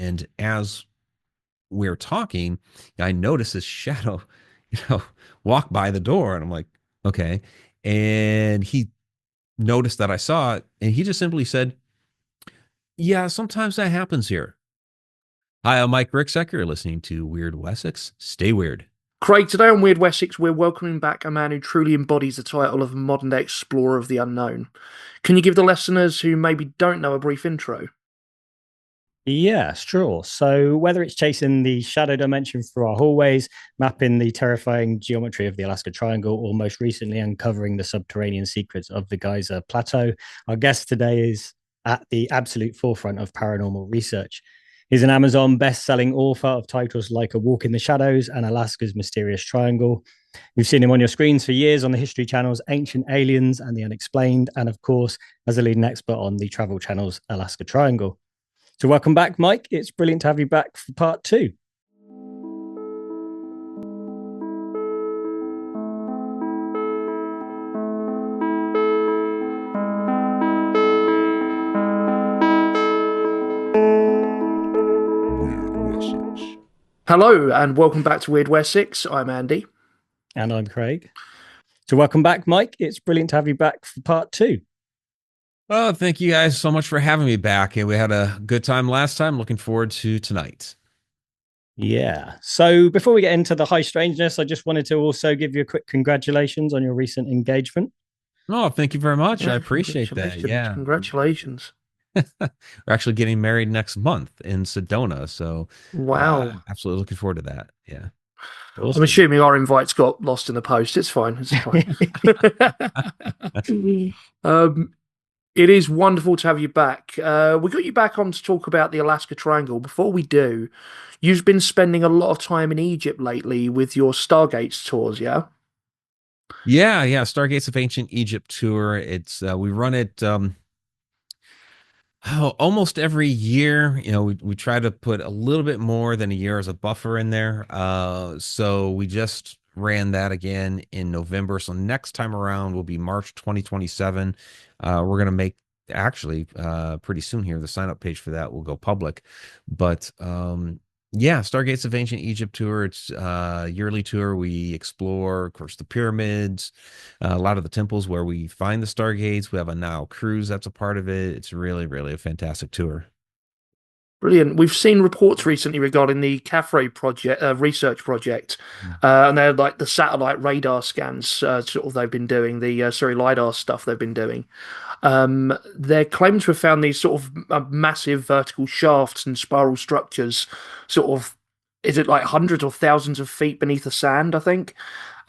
And as we're talking, I notice this shadow, you know, walk by the door, and I'm like, okay. And he noticed that I saw it, and he just simply said, "Yeah, sometimes that happens here." Hi, I'm Mike Ricksecker, listening to Wyrd Wessex. Stay weird. Craig, today on Wyrd Wessex, we're welcoming back a man who truly embodies the title of a modern day explorer of the unknown. Can you give the listeners who maybe don't know a brief intro? Yeah, sure. So, whether it's chasing the shadow dimension through our hallways, mapping the terrifying geometry of the Alaska Triangle, or most recently uncovering the subterranean secrets of the Geyser Plateau, our guest today is at the absolute forefront of paranormal research. He's an Amazon best-selling author of titles like A Walk in the Shadows and Alaska's Mysterious Triangle. You've seen him on your screens for years on the History Channel's Ancient Aliens and the Unexplained, and of course, as a leading expert on the Travel Channel's Alaska Triangle. So welcome back, Mike. It's brilliant to have you back for part two. Hello, and welcome back to Wyrd Wessex. I'm Andy. And I'm Craig. So welcome back, Mike. It's brilliant to have you back for part two. Well, thank you guys so much for having me back. And we had a good time last time. Looking forward to tonight. Yeah. So before we get into the high strangeness, I just wanted to also give you a quick congratulations on your recent engagement. Oh, thank you very much. Yeah, I appreciate that. Yeah. Congratulations. We're actually getting married next month in Sedona. So, Wow. absolutely looking forward to that. Yeah. I'm assuming our invites got lost in the post. It's fine. It's fine. It is wonderful to have you back. We got you back on to talk about the Alaska Triangle. Before we do, you've been spending a lot of time in Egypt lately with your Stargates tours, yeah? Yeah. Stargates of Ancient Egypt tour. It's we run it almost every year. We try to put a little bit more than a year as a buffer in there. So we just ran that again in November. So next time around will be March 2027. We're gonna make actually pretty soon here. The sign up page for that will go public. But yeah, Stargates of Ancient Egypt tour. It's a yearly tour. We explore, of course, the pyramids, a lot of the temples where we find the Stargates. We have a Nile cruise that's a part of it. It's really, really a fantastic tour. Brilliant. We've seen reports recently regarding the Khafre project, research project, and they're like the satellite radar scans. Sort of they've been doing the LiDAR stuff they've been doing. They're claimed to have found these sort of massive vertical shafts and spiral structures, sort of. Is it like hundreds or thousands of feet beneath the sand? I think.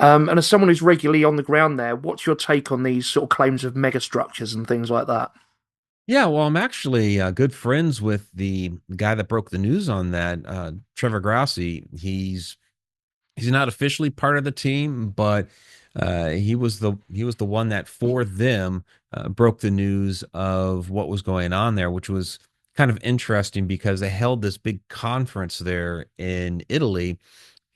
And as someone who's regularly on the ground there, what's your take on these sort of claims of megastructures and things like that? Yeah, well, I'm actually good friends with the guy that broke the news on that, Trevor Grassi. He's not officially part of the team, but he was the one that for them broke the news of what was going on there, which was kind of interesting because they held this big conference there in Italy,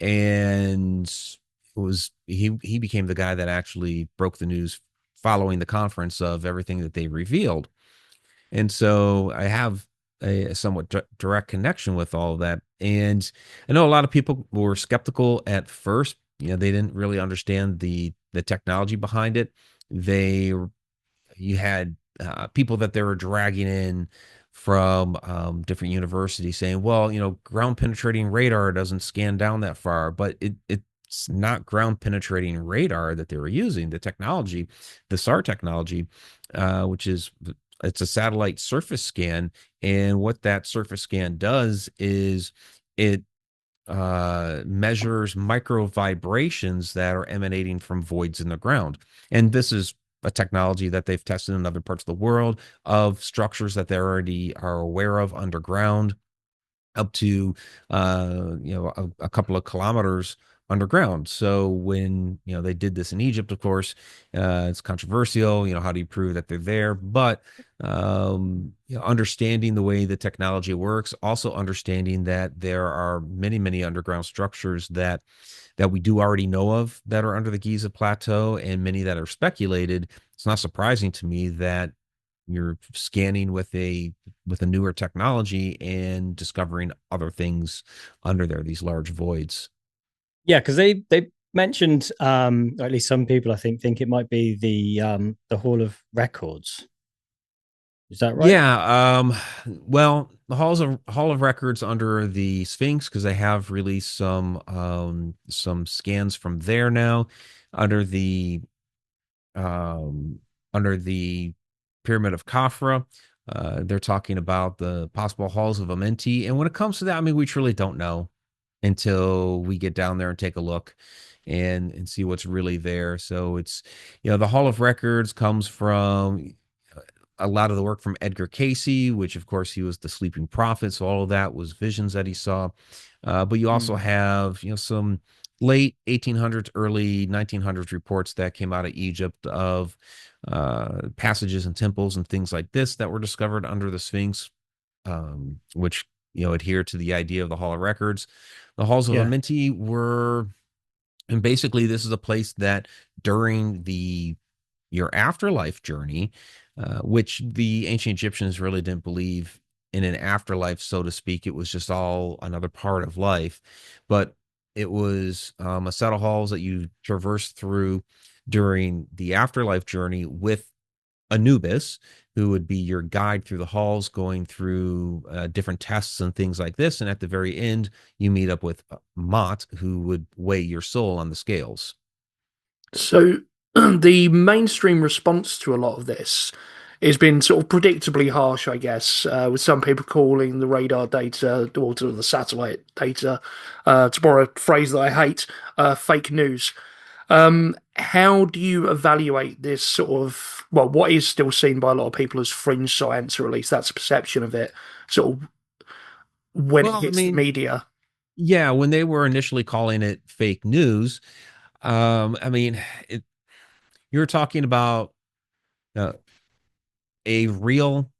and it was he became the guy that actually broke the news following the conference of everything that they revealed. And so I have a somewhat direct connection with all of that. And I know a lot of people were skeptical at first. They didn't really understand the technology behind it. They You had people that they were dragging in from different universities saying, well, ground penetrating radar doesn't scan down that far, but it's not ground penetrating radar that they were using. The technology, the SAR technology, which is it's a satellite surface scan, and what that surface scan does is it measures micro vibrations that are emanating from voids in the ground. And this is a technology that they've tested in other parts of the world of structures that they already are aware of underground, up to a couple of kilometers underground. So when they did this in Egypt, of course, it's controversial. How do you prove that they're there? But understanding the way the technology works, also understanding that there are many, many underground structures that we do already know of that are under the Giza Plateau, and many that are speculated. It's not surprising to me that you're scanning with a newer technology and discovering other things under there, these large voids. Yeah, because they mentioned, or at least some people I think it might be the Hall of Records. Is that right? Yeah, well, the Hall of Records under the Sphinx, because they have released some scans from there now under the um under the Pyramid of Khafre. They're talking about the possible halls of Amenti. And when it comes to that, I mean, we truly don't know until we get down there and take a look and see what's really there. So it's, the Hall of Records comes from a lot of the work from Edgar Casey, which of course he was the sleeping prophet. So all of that was visions that he saw. But you also Mm. have, some late 1800s, early 1900s reports that came out of Egypt of passages and temples and things like this that were discovered under the Sphinx, which adhere to the idea of the Hall of Records. The halls of Yeah. Amenti were, and basically this is a place that during your afterlife journey, which the ancient Egyptians really didn't believe in an afterlife, so to speak. It was just all another part of life, but it was a set of halls that you traverse through during the afterlife journey with Anubis, who would be your guide through the halls, going through different tests and things like this. And at the very end, you meet up with Mot, who would weigh your soul on the scales. So the mainstream response to a lot of this has been sort of predictably harsh, I guess, with some people calling the radar data or to the satellite data, to borrow a phrase that I hate, fake news. How do you evaluate this sort of, well, what is still seen by a lot of people as fringe science, or at least that's a perception of it, sort of when it Well, I hits the mean, media? yeah, when they were initially calling it fake news, I mean, it, you're talking about uh, a real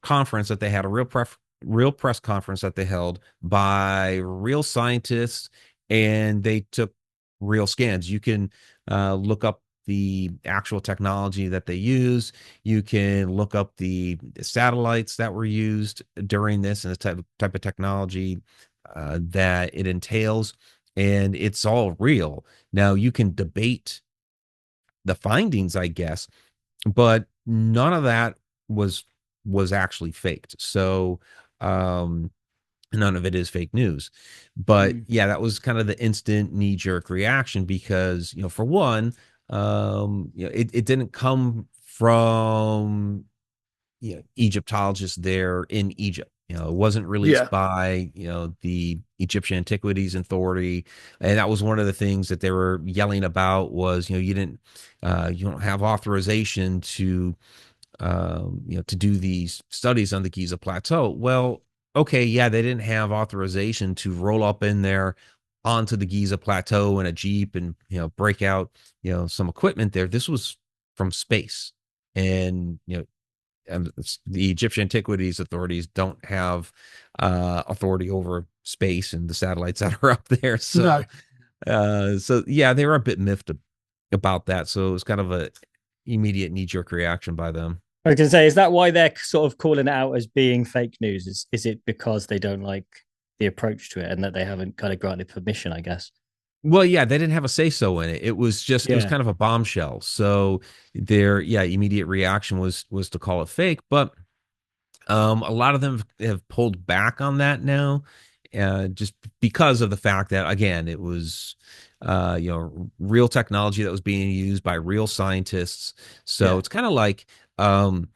conference that they had, a real press conference that they held by real scientists, and they took real scans. You can look up the actual technology that they use. You can look up the satellites that were used during this and the type of technology that it entails, and it's all real. Now you can debate the findings, I guess, but none of that was actually faked. So um none of it is fake news. But Mm. yeah, that was kind of the instant knee jerk reaction because, for one, it didn't come from Egyptologists there in Egypt. It wasn't released Yeah. by, the Egyptian Antiquities Authority. And that was one of the things that they were yelling about was, you don't have authorization to do these studies on the Giza Plateau. Well, okay, yeah, they didn't have authorization to roll up in there onto the Giza Plateau in a Jeep and, break out, some equipment there. This was from space. And, the Egyptian Antiquities Authorities don't have authority over space and the satellites that are up there. No. So yeah, they were a bit miffed about that. So it was kind of a immediate knee jerk reaction by them. I was going to say, is that why they're sort of calling it out as being fake news? Is it because they don't like the approach to it and that they haven't kind of granted permission, I guess? Well, yeah, they didn't have a say so in it. It was Yeah. kind of a bombshell. So their immediate reaction was to call it fake, but a lot of them have pulled back on that now, just because of the fact that again, it was real technology that was being used by real scientists. So Yeah. it's kind of like and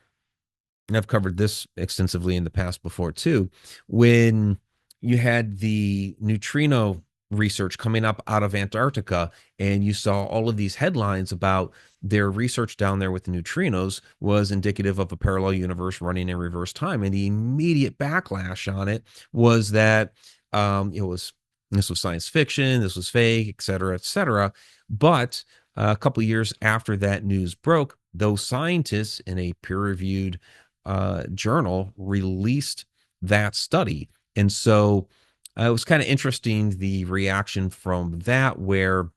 I've covered this extensively in the past before too, when you had the neutrino research coming up out of Antarctica, and you saw all of these headlines about their research down there with the neutrinos was indicative of a parallel universe running in reverse time. And the immediate backlash on it was that it was this was science fiction, this was fake, et cetera, et cetera. But a couple of years after that news broke, those scientists in a peer-reviewed journal released that study. And so it was kind of interesting the reaction from that, where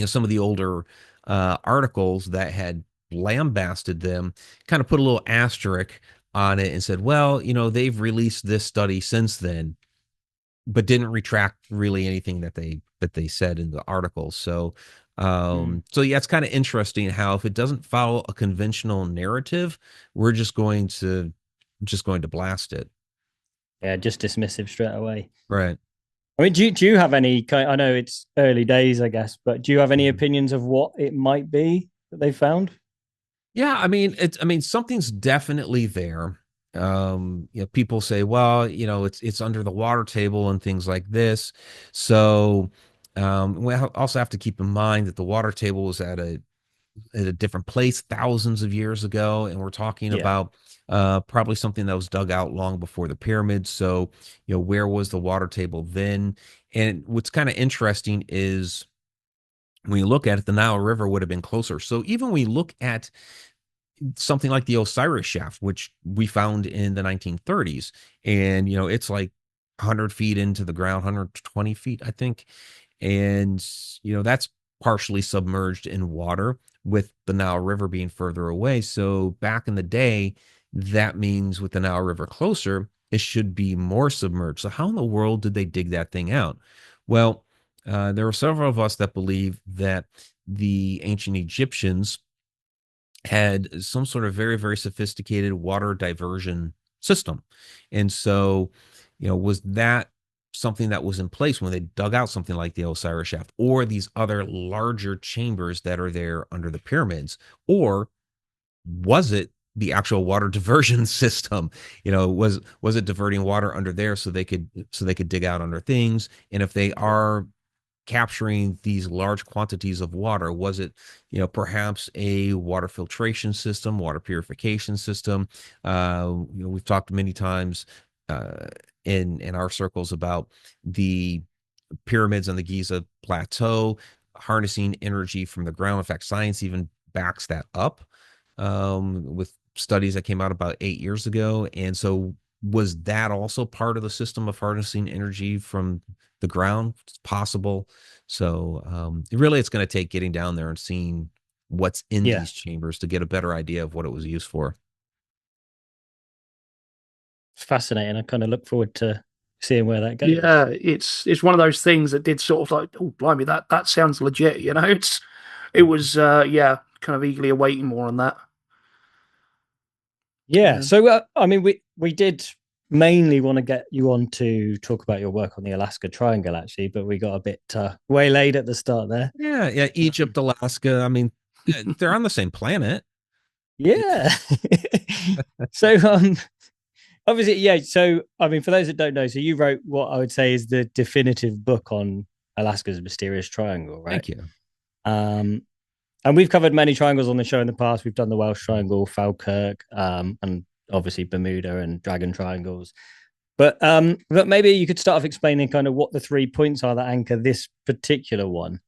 some of the older articles that had lambasted them, kind of put a little asterisk on it and said, well, they've released this study since then, but didn't retract really anything that they said in the article. So yeah, it's kind of interesting how if it doesn't follow a conventional narrative, we're just going to blast it. Yeah, just dismissive straight away. Right. I mean, do you have any kind? I know it's early days, I guess, but do you have any Mhm. opinions of what it might be that they found? Yeah, I mean something's definitely there. People say, well, it's under the water table and things like this. So we also have to keep in mind that the water table was at a different place thousands of years ago, and we're talking Yeah, about probably something that was dug out long before the pyramids. So, where was the water table then? And what's kind of interesting is when you look at it, the Nile River would have been closer. So even when we look at something like the Osiris shaft, which we found in the 1930s, and it's like 100 feet into the ground, 120 feet, I think, and that's partially submerged in water with the Nile River being further away. So back in the day, that means with the Nile River closer, it should be more submerged. So how in the world did they dig that thing out? Well, there were several of us that believe that the ancient Egyptians had some sort of very, very sophisticated water diversion system. And so, was that something that was in place when they dug out something like the Osiris shaft or these other larger chambers that are there under the pyramids? Or was it the actual water diversion system? Was it diverting water under there so they could dig out under things? And if they are capturing these large quantities of water, was it perhaps a water filtration system, water purification system? We've talked many times uh in our circles about the pyramids on the Giza plateau harnessing energy from the ground. In fact, science even backs that up with studies that came out about 8 years ago. And so, was that also part of the system of harnessing energy from the ground? It's possible. So, really, it's going to take getting down there and seeing what's in yeah, these chambers to get a better idea of what it was used for. it's fascinating. I kind of look forward to seeing where that goes. Yeah, it's one of those things that did sort of like, oh, blimey, that sounds legit, you know. It was yeah, kind of eagerly awaiting more on that. Yeah. Yeah. So, I mean, we did mainly want to get you on to talk about your work on the Alaska Triangle, actually, but we got a bit waylaid at the start there. Yeah, yeah. Um, Egypt, Alaska. I mean, they're on the same planet. Yeah. So, obviously, yeah. So, I mean, for those that don't know, so you wrote what I would say is the definitive book on Alaska's mysterious triangle, right? Thank you. Um, and we've covered many triangles on the show in the past. We've done the Welsh Triangle, Falkirk, and obviously Bermuda and Dragon Triangles. But maybe you could start off explaining kind of what the 3 points are that anchor this particular one.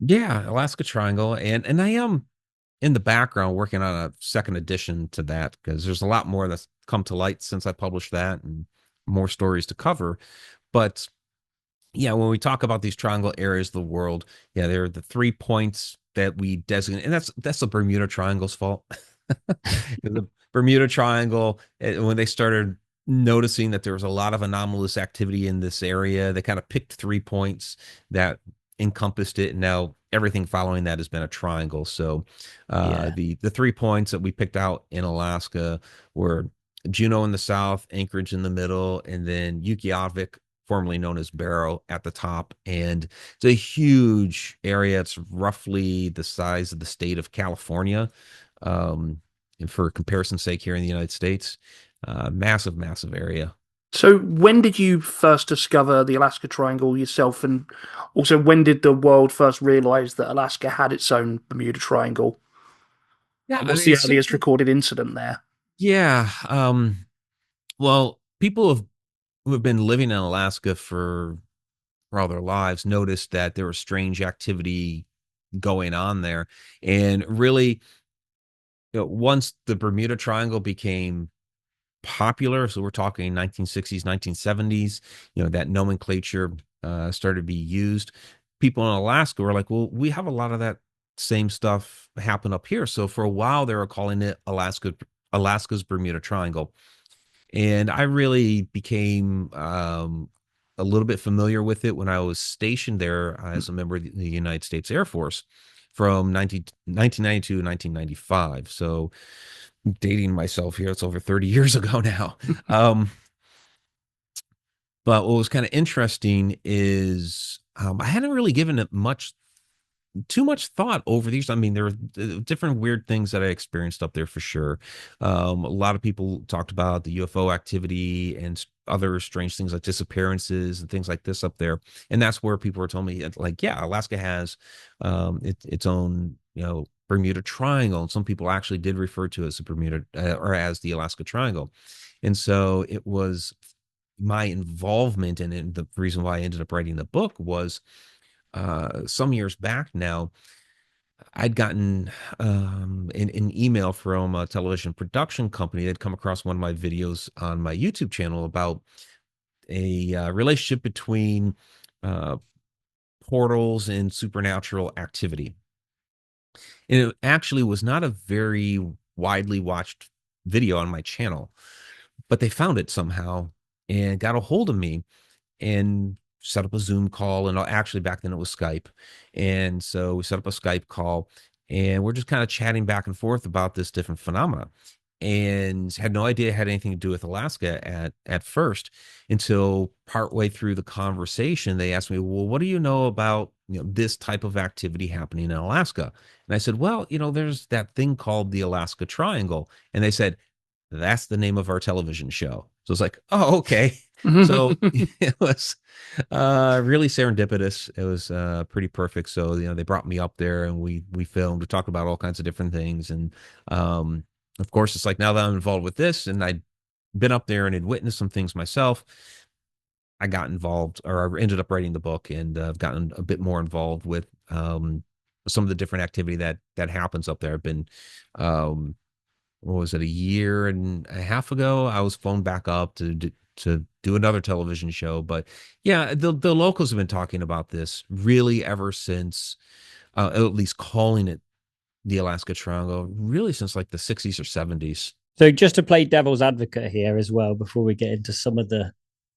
Yeah, Alaska Triangle, and I am in the background working on a second edition to that because there's a lot more that's come to light since I published that and more stories to cover. But yeah, when we talk about these triangle areas of the world, yeah, they're the 3 points that we designate, and that's the Bermuda Triangle's fault. The Bermuda Triangle, when they started noticing that there was a lot of anomalous activity in this area, they kind of picked 3 points that encompassed it. And now everything following that has been a triangle. So Yeah. the 3 points that we picked out in Alaska were Juneau in the south, Anchorage in the middle, and then Utqiagvik, formerly known as Barrow, at the top. And it's a huge area. It's roughly the size of the state of California. Um, and for comparison's sake, here in the United States, massive, massive area. So, when did you first discover the Alaska Triangle yourself, and also when did the world first realize that Alaska had its own Bermuda Triangle? Yeah, And I what's mean, the earliest simply, recorded incident there? yeah. Well, people who have been living in Alaska for all their lives noticed that there was strange activity going on there, and really, once the Bermuda Triangle became popular, so we're talking 1960s, 1970s, that nomenclature started to be used. People in Alaska were like, well, we have a lot of that same stuff happen up here. So for a while they were calling it Alaska's Bermuda Triangle. And I really became a little bit familiar with it when I was stationed there as a member of the United States Air Force from 1992 to 1995. So dating myself here, it's over 30 years ago now. But what was kind of interesting is I hadn't really given it too much thought over these. I mean, there were different weird things that I experienced up there for sure. A lot of people talked about the UFO activity and other strange things like disappearances and things like this up there. And that's where people were telling me, like, yeah, Alaska has its own, Bermuda Triangle. And some people actually did refer to it as a Bermuda or as the Alaska Triangle. And so it was my involvement in it. And the reason why I ended up writing the book was some years back now, I'd gotten an email from a television production company. They'd come across one of my videos on my YouTube channel about a relationship between uh, portals and supernatural activity. And it actually was not a very widely watched video on my channel, but they found it somehow and got a hold of me and set up a Zoom call. And actually, back then it was Skype. And so we set up a Skype call and we're just kind of chatting back and forth about this different phenomena. And had no idea it had anything to do with Alaska at first until partway through the conversation, they asked me, well, what do you know about this type of activity happening in Alaska? And I said, well, there's that thing called the Alaska Triangle. And they said, that's the name of our television show. So it's like, oh, okay. So it was really serendipitous. It was pretty perfect. So they brought me up there and we filmed. We talked about all kinds of different things, and of course, it's like now that I'm involved with this, and I'd been up there and had witnessed some things myself, I got involved, or I ended up writing the book, and I've gotten a bit more involved with some of the different activity that happens up there. I've been what was it, a year and a half ago, I was flown back up to do another television show. But yeah, the locals have been talking about this really ever since, at least calling it the Alaska Triangle, really since like the 60s or 70s. So just to play devil's advocate here as well, before we get into some of the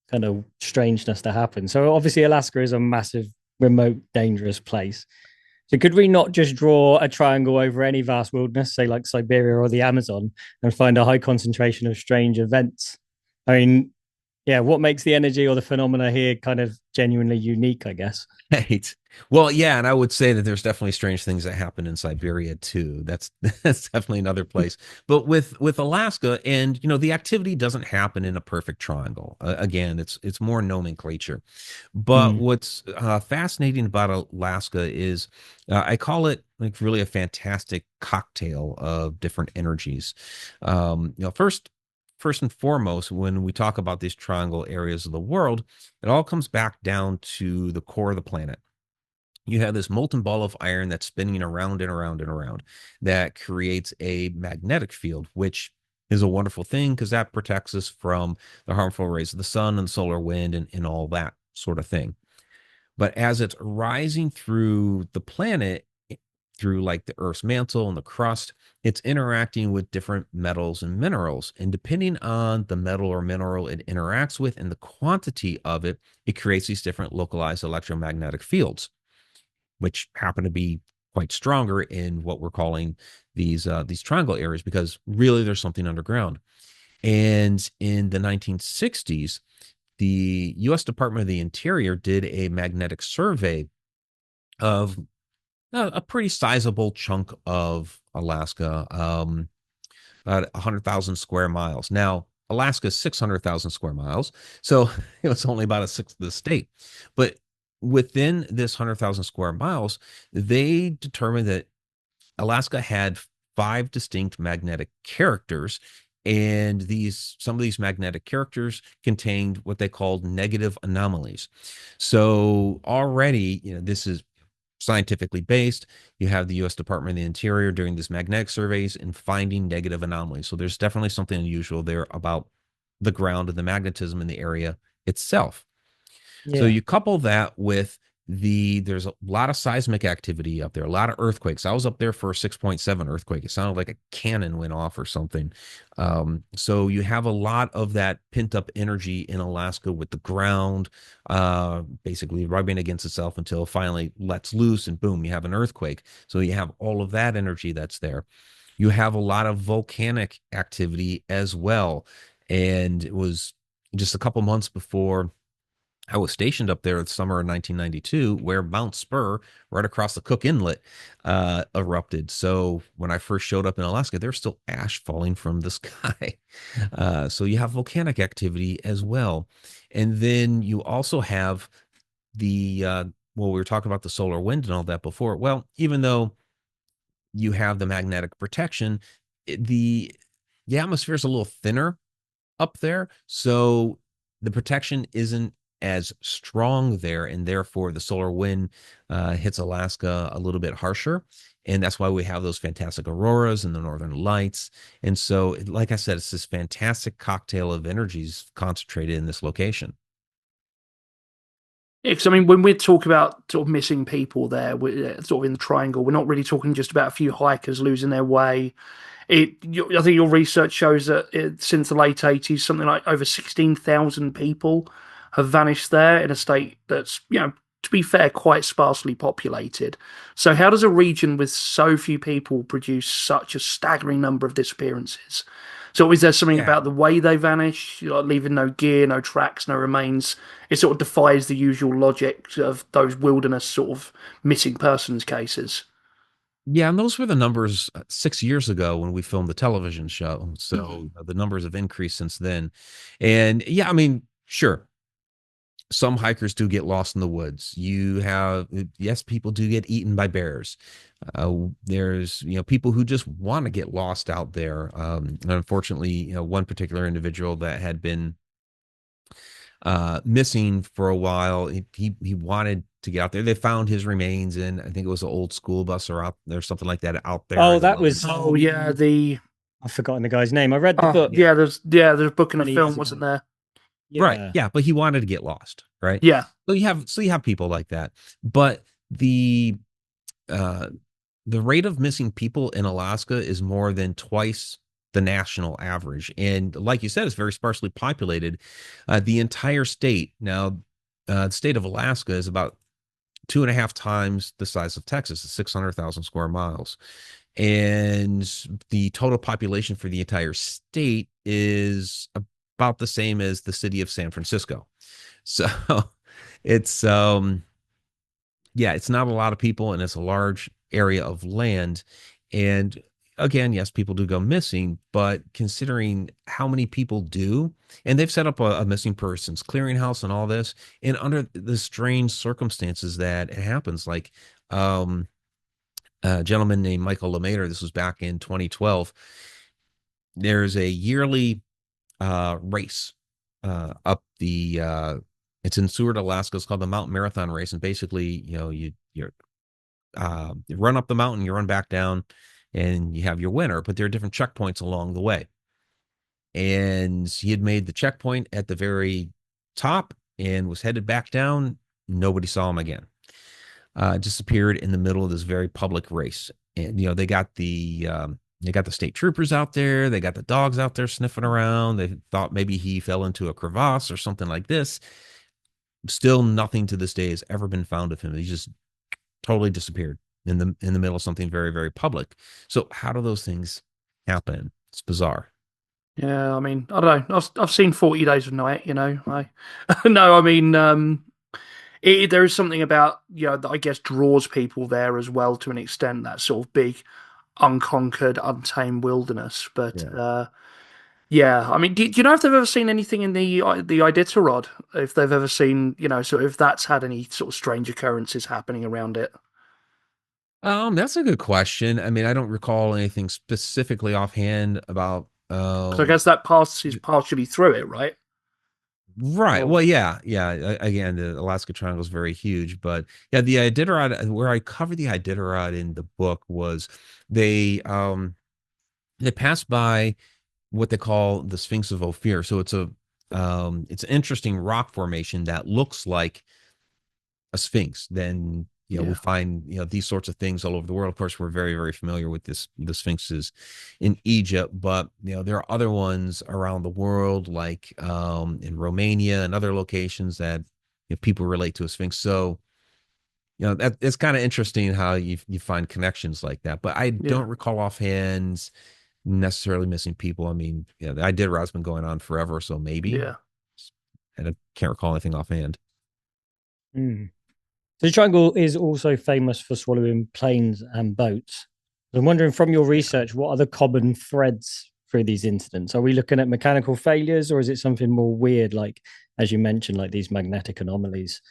kind of strangeness that happens. So obviously Alaska is a massive, remote, dangerous place. So could we not just draw a triangle over any vast wilderness, say like Siberia or the Amazon, and find a high concentration of strange events? I mean, yeah, what makes the energy or the phenomena here kind of genuinely unique, I guess? Right. Well, yeah, and I would say that there's definitely strange things that happen in Siberia too. That's definitely another place. But with Alaska, and the activity doesn't happen in a perfect triangle. Again, it's more nomenclature. But what's fascinating about Alaska is I call it like really a fantastic cocktail of different energies. First and foremost, when we talk about these triangle areas of the world, it all comes back down to the core of the planet. You have this molten ball of iron that's spinning around and around and around that creates a magnetic field, which is a wonderful thing because that protects us from the harmful rays of the sun and solar wind and all that sort of thing. But as it's rising through the planet, through like the Earth's mantle and the crust, it's interacting with different metals and minerals. And depending on the metal or mineral it interacts with and the quantity of it, it creates these different localized electromagnetic fields, which happen to be quite stronger in what we're calling these triangle areas, because really there's something underground. And in the 1960s, the U.S. Department of the Interior did a magnetic survey of a pretty sizable chunk of Alaska, about 100,000 square miles. Now, Alaska is 600,000 square miles, so it's only about a sixth of the state. But within this 100,000 square miles, they determined that Alaska had 5 distinct magnetic characters, and some of these magnetic characters contained what they called negative anomalies. So already, this is scientifically based. You have the U.S. Department of the Interior doing these magnetic surveys and finding negative anomalies. So there's definitely something unusual there about the ground and the magnetism in the area itself. So Yeah. you couple that with There's a lot of seismic activity up there, a lot of earthquakes. I was up there for a 6.7 earthquake. It sounded like a cannon went off or something. So you have a lot of that pent up energy in Alaska with the ground basically rubbing against itself until it finally lets loose and boom, you have an earthquake. So you have all of that energy that's there. You have a lot of volcanic activity as well. And it was just a couple months before I was stationed up there in the summer of 1992, where Mount Spur, right across the Cook Inlet, erupted. So when I first showed up in Alaska, there's still ash falling from the sky. So you have volcanic activity as well. And then you also have well, we were talking about the solar wind and all that before. Well, even though you have the magnetic protection, the atmosphere is a little thinner up there. So the protection isn't as strong there, and therefore the solar wind hits Alaska a little bit harsher. And that's why we have those fantastic auroras and the northern lights. And so, like I said, it's this fantastic cocktail of energies concentrated in this location. Yeah, because I mean, when we talk about sort of missing people there, sort of in the triangle, we're not really talking just about a few hikers losing their way. I think your research shows that since the late 80s, something like over 16,000 people have vanished there in a state that's, to be fair, quite sparsely populated. So, how does a region with so few people produce such a staggering number of disappearances? So, is there something Yeah. about the way they vanish, like leaving no gear, no tracks, no remains? It sort of defies the usual logic of those wilderness sort of missing persons cases. Yeah, and those were the numbers 6 years ago when we filmed the television show. Mhm. So the numbers have increased since then. And yeah, I mean, sure, some hikers do get lost in the woods. Yes, people do get eaten by bears. There's, people who just want to get lost out there. And unfortunately, one particular individual that had been missing for a while. He wanted to get out there. They found his remains in, I think it was an old school bus or out there, something like that, out there Oh, in the that middle. was Oh yeah, the I've forgotten the guy's name. I read the oh book there's a book and a 20 years film, ago. wasn't there? Right. Yeah. Yeah, but he wanted to get lost, right? Yeah. So you have people like that. But uh the rate of missing people in Alaska is more than twice the national average. And like you said, it's very sparsely populated. The entire state now, the state of Alaska is about 2.5 times the size of Texas, it's 600,000 square miles. And the total population for the entire state is about the same as the city of San Francisco. So it's yeah, it's not a lot of people and it's a large area of land. And again, yes, people do go missing, but considering how many people do, and they've set up a missing persons clearinghouse and all this, and under the strange circumstances that it happens, like um, a gentleman named Michael Lemater, this was back in 2012. There's a yearly race up it's in Seward, Alaska. It's called the Mountain Marathon Race, and basically, you run up the mountain, you run back down, and you have your winner. But there are different checkpoints along the way. And he had made the checkpoint at the very top and was headed back down. Nobody saw him again. Disappeared in the middle of this very public race. And they got the state troopers out there. They got the dogs out there sniffing around. They thought maybe he fell into a crevasse or something like this. Still, nothing to this day has ever been found of him. He just totally disappeared in the middle of something very, very public. So how do those things happen? It's bizarre. Yeah, I mean, I don't know. I've seen 40 Days of Night, I no, I mean, there is something about, that I guess draws people there as well to an extent, that sort of big, unconquered, untamed wilderness. But Yeah. yeah, I mean, do you know if they've ever seen anything in the Iditarod? If they've ever seen, sort of if that's had any sort of strange occurrences happening around it? That's a good question. I mean, I don't recall anything specifically offhand about Because I guess that passes partially through it, right? right. Or Well, yeah, yeah. Again, the Alaska Triangle is very huge, but yeah, the Iditarod, where I cover the Iditarod in the book was they passed by what they call the Sphinx of Ophir. So it's an interesting rock formation that looks like a sphinx, then we'll Yeah. find these sorts of things all over the world. Of course, we're very, very familiar with the sphinxes in Egypt, but there are other ones around the world, like in Romania and other locations that people relate to a sphinx. So that it's kind of interesting how you find connections like that. But I Yeah. don't recall offhand necessarily missing people. I mean, the Idea has been going on forever, so maybe. Yeah. And I can't recall anything offhand. Mm. The triangle is also famous for swallowing planes and boats. I'm wondering, from your research, what are the common threads through these incidents? Are we looking at mechanical failures, or is it something more weird, like, as you mentioned, like these magnetic anomalies?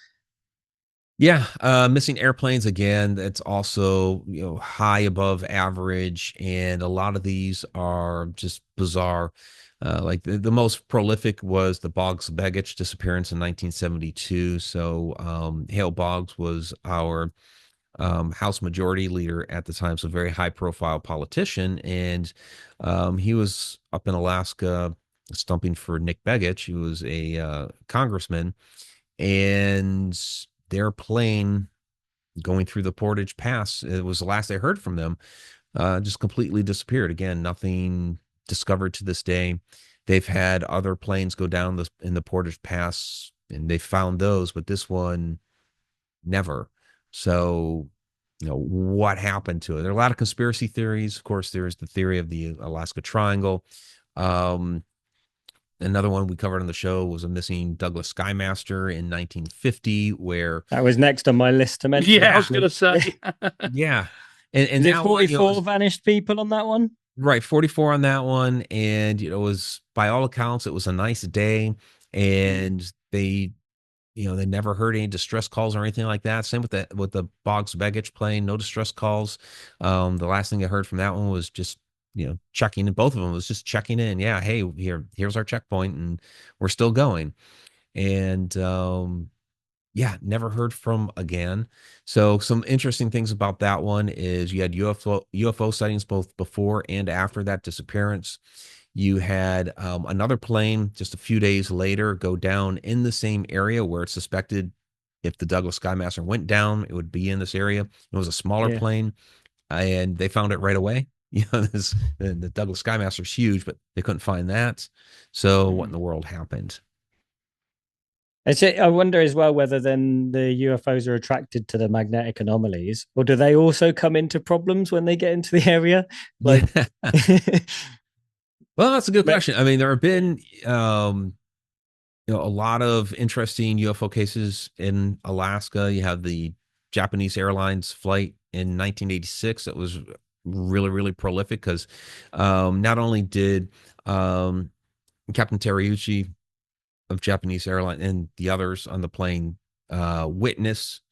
Yeah, missing airplanes again. That's also high above average, and a lot of these are just bizarre. Like the most prolific was the Boggs baggage disappearance in 1972. So Hale Boggs was our House Majority Leader at the time, so very high profile politician, and he was up in Alaska stumping for Nick Begich. He was a congressman, and their plane going through the Portage Pass. It was the last I heard from them. Just completely disappeared. Again, nothing discovered to this day. They've had other planes go down in the Portage Pass, and they found those, but this one never. So, what happened to it? There are a lot of conspiracy theories. Of course, there's the theory of the Alaska Triangle. Um, Another one we covered on the show was a missing Douglas Skymaster in 1950, where That was next on my list to mention, Yeah, I was actually. gonna say. yeah, and Is it that one, 44 vanished people on that one? right, 44 on that one, and it was, by all accounts, it was a nice day, and they never heard any distress calls or anything like that. Same with the Boggs baggage plane, no distress calls. The last thing I heard from that one was just checking in. Both of them was just checking in. Yeah, hey, here's our checkpoint, and we're still going. And yeah, never heard from again. So some interesting things about that one is you had UFO sightings both before and after that disappearance. You had another plane just a few days later go down in the same area where it's suspected if the Douglas Skymaster went down, it would be in this area. It was a smaller Yeah. plane, and they found it right away. The Douglas Skymaster is huge, but they couldn't find that. So what in the world happened? I wonder as well whether then the UFOs are attracted to the magnetic anomalies, or do they also come into problems when they get into the area? Yeah. Like, Well, that's a good but question. I mean, there have been a lot of interesting UFO cases in Alaska. You have the Japanese Airlines flight in 1986 that was really, really prolific because not only did um, Captain Teriyuchi of Japanese Airline and the others on the plane witness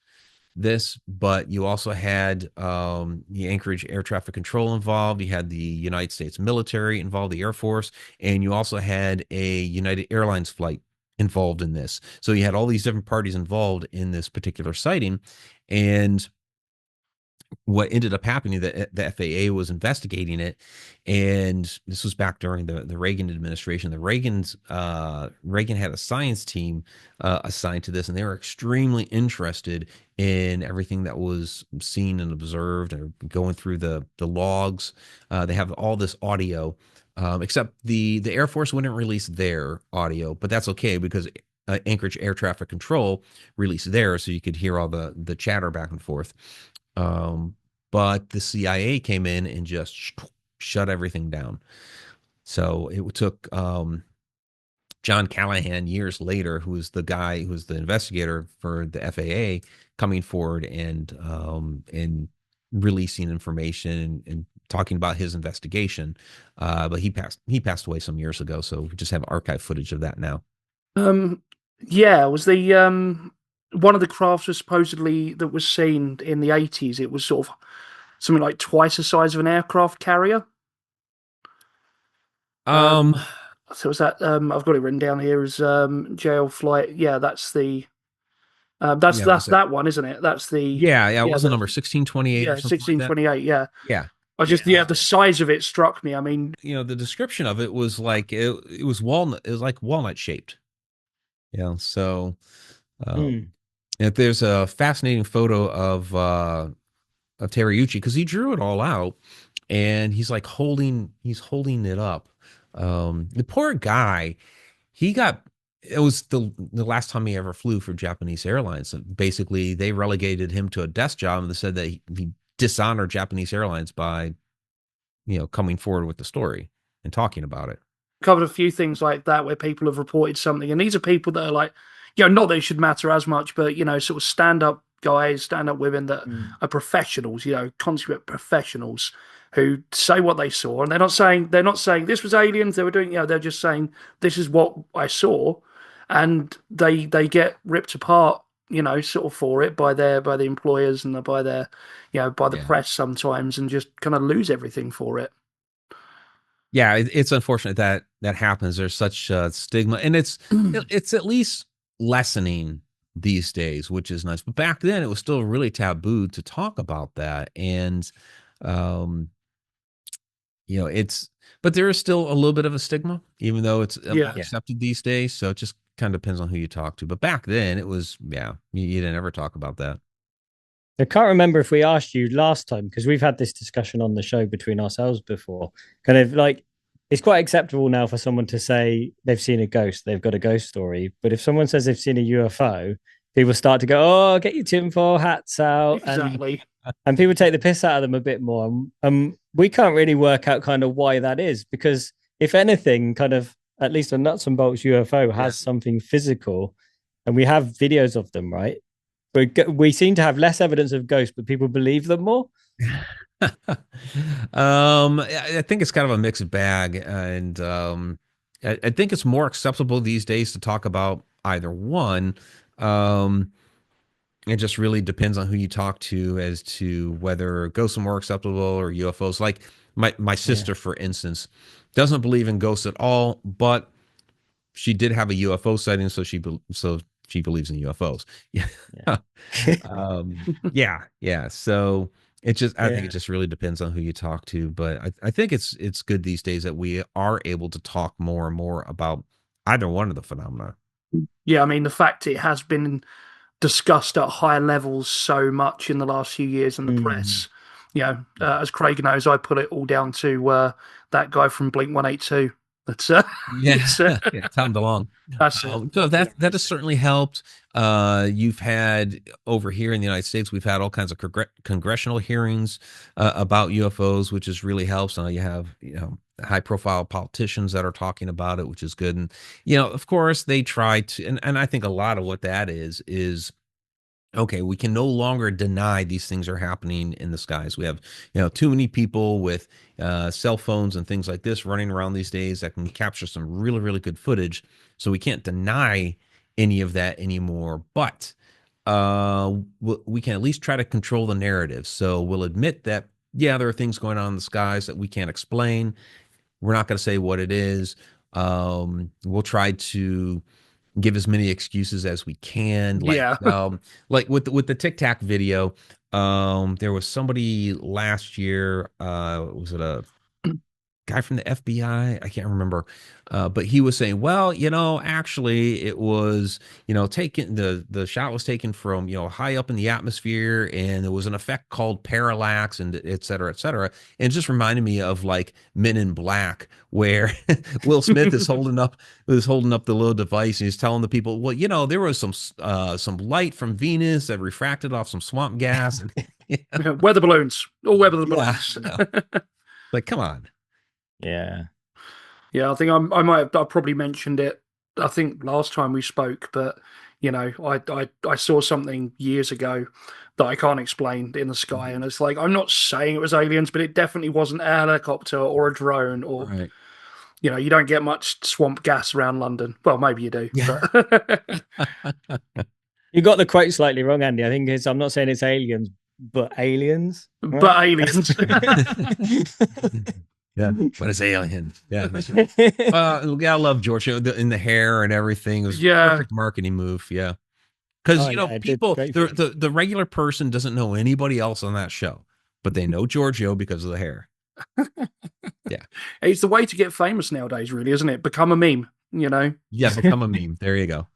this, but you also had the Anchorage Air Traffic Control involved. You had the United States military involved, the Air Force, and you also had a United Airlines flight involved in this. So you had all these different parties involved in this particular sighting. And what ended up happening, the FAA was investigating it, and this was back during the Reagan administration. Reagan had a science team assigned to this, and they were extremely interested in everything that was seen and observed, and going through the logs. They have all this audio, except the Air Force wouldn't release their audio, but that's okay because Anchorage Air Traffic Control released theirs, so you could hear all the chatter back and forth. Um, but the CIA came in and just shut everything down. So it took John Callahan years later, who was the guy who was the investigator for the FAA, coming forward and releasing information and talking about his investigation. But he passed away some years ago, so we just have archive footage of that now. Um, yeah, was the one of the crafts was supposedly that was seen in the 80s. It was sort of something like twice the size of an aircraft carrier. Um, Um, so was that I've got it written down here as jail flight. Yeah, that's the yeah, was that's it? that one, isn't it? That's the Yeah, it yeah was the the number 1628 or yeah something like that. 1628. Yeah, Yeah. I just the size of it struck me. I mean, The description of it was like it was walnut. It was like walnut shaped. So uh, mm. And there's a fascinating photo of Terryuchi because he drew it all out, and he's holding it up. The poor guy, he got it was the last time he ever flew for Japanese Airlines. Basically, they relegated him to a desk job, and they said that he dishonored Japanese Airlines by coming forward with the story and talking about it. Covered a few things like that where people have reported something, and these are people that are like, not that it should matter as much, but sort of stand up guys, stand up women that are professionals, consummate professionals who say what they saw, and they're not saying this was aliens. They were doing, they're just saying this is what I saw, and they get ripped apart, sort of for it by the employers and by their, by the press sometimes, and just kind of lose everything for it. Yeah, it's unfortunate that that happens. There's such a stigma, and it's at least lessening these days, which is nice. But back then, it was still really taboo to talk about that, and um, but there is still a little bit of a stigma, even though it's accepted these days. So it just kind of depends on who you talk to. But back then, it was you didn't ever talk about that. I can't remember if we asked you last time because we've had this discussion on the show between ourselves before. Kind of like it's quite acceptable now for someone to say they've seen a ghost, they've got a ghost story. But if someone says they've seen a UFO, people start to go, "Oh, get your tinfoil hats out!" Exactly. And people take the piss out of them a bit more. We can't really work out kind of why that is because if anything, kind of at least a nuts and bolts UFO has something physical, and we have videos of them, right? But we seem to have less evidence of ghosts, but people believe them more. I think it's kind of a mixed bag, and I think it's more acceptable these days to talk about either one. It just really depends on who you talk to as to whether ghosts are more acceptable or UFOs. Like my sister, for instance, doesn't believe in ghosts at all, but she did have a UFO sighting, so she believes in UFOs. Yeah. So I think it just really depends on who you talk to. But I think it's good these days that we are able to talk more and more about either one of the phenomena. Yeah, I mean the fact it has been discussed at higher levels so much in the last few years in the press. As Craig knows, I put it all down to that guy from Blink 182. That's Tom DeLonge. That's it. So that has certainly helped. You've had over here in the United States, we've had all kinds of congressional hearings about UFOs, which has really helped. So you have high profile politicians that are talking about it, which is good. And of course, they try to, and I think a lot of what that is okay, we can no longer deny these things are happening in the skies. We have, too many people with cell phones and things like this running around these days that can capture some really, really good footage. So we can't deny any of that anymore. But we can at least try to control the narrative. So we'll admit that, there are things going on in the skies that we can't explain. We're not going to say what it is. We'll try to give as many excuses as we can. Like with the Tic Tac video, there was somebody last year, was it a guy from the FBI? I can't remember. But he was saying, well, actually it was, taken, the shot was taken from, high up in the atmosphere, and there was an effect called parallax, and et cetera, et cetera. And it just reminded me of like Men in Black, where Will Smith is holding up the little device, and he's telling the people, well, there was some light from Venus that refracted off some swamp gas. And, weather balloons. All weather balloons. Like, come on. Yeah, I think I probably mentioned it, I think last time we spoke, but I saw something years ago that I can't explain in the sky, and it's like I'm not saying it was aliens, but it definitely wasn't a helicopter or a drone, or right. You don't get much swamp gas around London. Well, maybe you do. Yeah. But You got the quote slightly wrong, Andy. I think I'm not saying it's aliens, but aliens. Right? But aliens. Yeah, but it's alien. Yeah. I love Georgia in the hair and everything. It was a perfect marketing move. Yeah. Because people, the regular person doesn't know anybody else on that show, but they know Giorgio because of the hair. Yeah. It's the way to get famous nowadays, really, isn't it? Become a meme, Yeah, become a meme. There you go.